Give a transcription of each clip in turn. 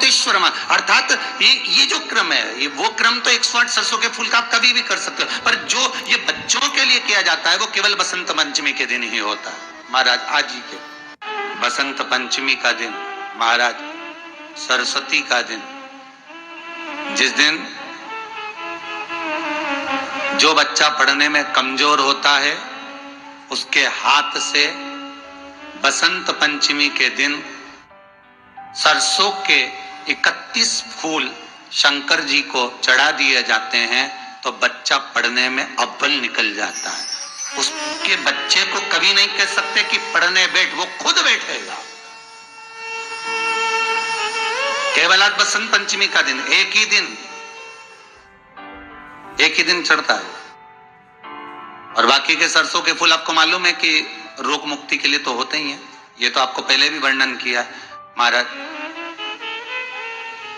अवधूतेश्वर, अर्थात ये जो क्रम है, ये वो क्रम तो 108 सरसों के फूल का आप कभी भी कर सकते हो, पर जो ये बच्चों के लिए किया जाता है वो केवल बसंत पंचमी के दिन ही होता है। महाराज आज ही के बसंत पंचमी का दिन, महाराज सरस्वती का दिन, जिस दिन जो बच्चा पढ़ने में कमजोर होता है उसके हाथ से बसंत पंचमी के दिन सरसों के 31 फूल शंकर जी को चढ़ा दिए जाते हैं, तो बच्चा पढ़ने में अव्वल निकल जाता है। उसके बच्चे को कभी नहीं कह सकते कि पढ़ने बैठ, वो खुद बैठेगा। केवल आज बसंत पंचमी का दिन, एक ही दिन चढ़ता है, और बाकी के सरसों के फूल आपको मालूम है कि रोग मुक्ति के लिए तो होते ही हैं। ये तो आपको पहले भी वर्णन किया है महाराज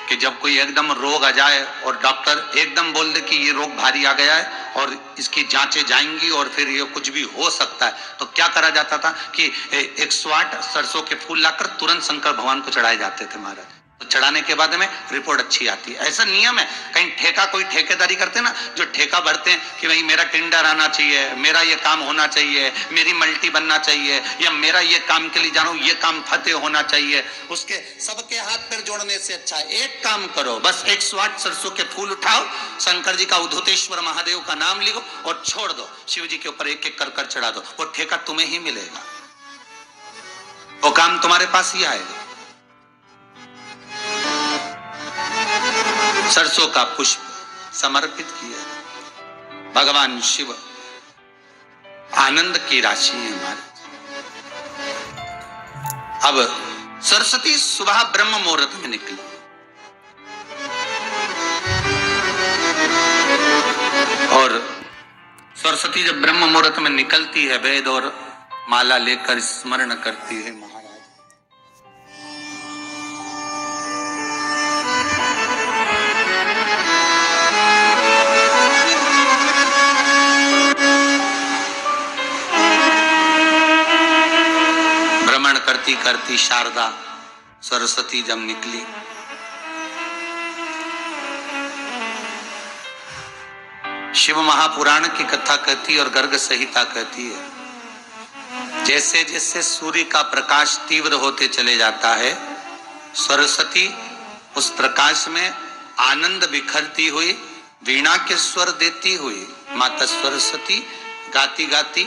कि जब कोई एकदम रोग आ जाए और डॉक्टर एकदम बोल दे कि ये रोग भारी आ गया है और इसकी जांचें जाएंगी और फिर ये कुछ भी हो सकता है, तो क्या करा जाता था कि 108 सरसों के फूल लाकर तुरंत शंकर भगवान को चढ़ाए जाते थे महाराज। तो चढ़ाने के बाद में रिपोर्ट अच्छी आती है। ऐसा नियम है। कहीं ठेका, कोई ठेकेदारी करते हैं ना, जो ठेका भरते हैं कि भाई मेरा टेंडर आना चाहिए, मेरा ये काम होना चाहिए, मेरी मल्टी बनना चाहिए, या मेरा ये काम के लिए जानो, ये काम फतेह होना चाहिए, उसके सबके हाथ पैर जोड़ने से अच्छा है एक काम करो, बस 108 सरसों के फूल उठाओ, शंकर जी का अवधूतेश्वर महादेव का नाम लिखो और छोड़ दो, शिव जी के ऊपर एक एक कर चढ़ा दो, वो ठेका तुम्हें ही मिलेगा, वो काम तुम्हारे पास ही आएगा। सरसों का पुष्प समर्पित किया, भगवान शिव आनंद की राशि है हमारे। अब सरस्वती सुबह ब्रह्म मुहूर्त में निकली, और सरस्वती जब ब्रह्म मुहूर्त में निकलती है, वेद और माला लेकर स्मरण करती है महाराज। करती शारदा सरस्वती जब निकली, शिव महापुराण की कथा कहती और गर्ग संहिता कहती है, जैसे जैसे सूर्य का प्रकाश तीव्र होते चले जाता है, सरस्वती उस प्रकाश में आनंद बिखरती हुई, वीणा के स्वर देती हुई माता सरस्वती गाती गाती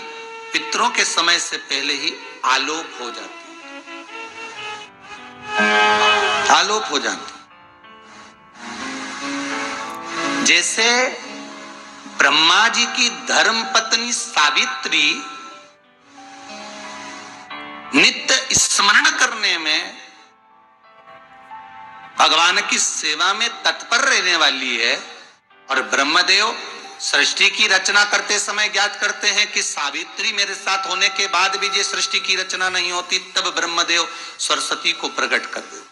पितरों के समय से पहले ही आलोप हो जाती, आलोप हो जाती। जैसे ब्रह्मा जी की धर्म पत्नी सावित्री नित्य स्मरण करने में, भगवान की सेवा में तत्पर रहने वाली है, और ब्रह्मदेव सृष्टि की रचना करते समय ज्ञात करते हैं कि सावित्री मेरे साथ होने के बाद भी ये सृष्टि की रचना नहीं होती, तब ब्रह्मदेव सरस्वती को प्रकट कर देते।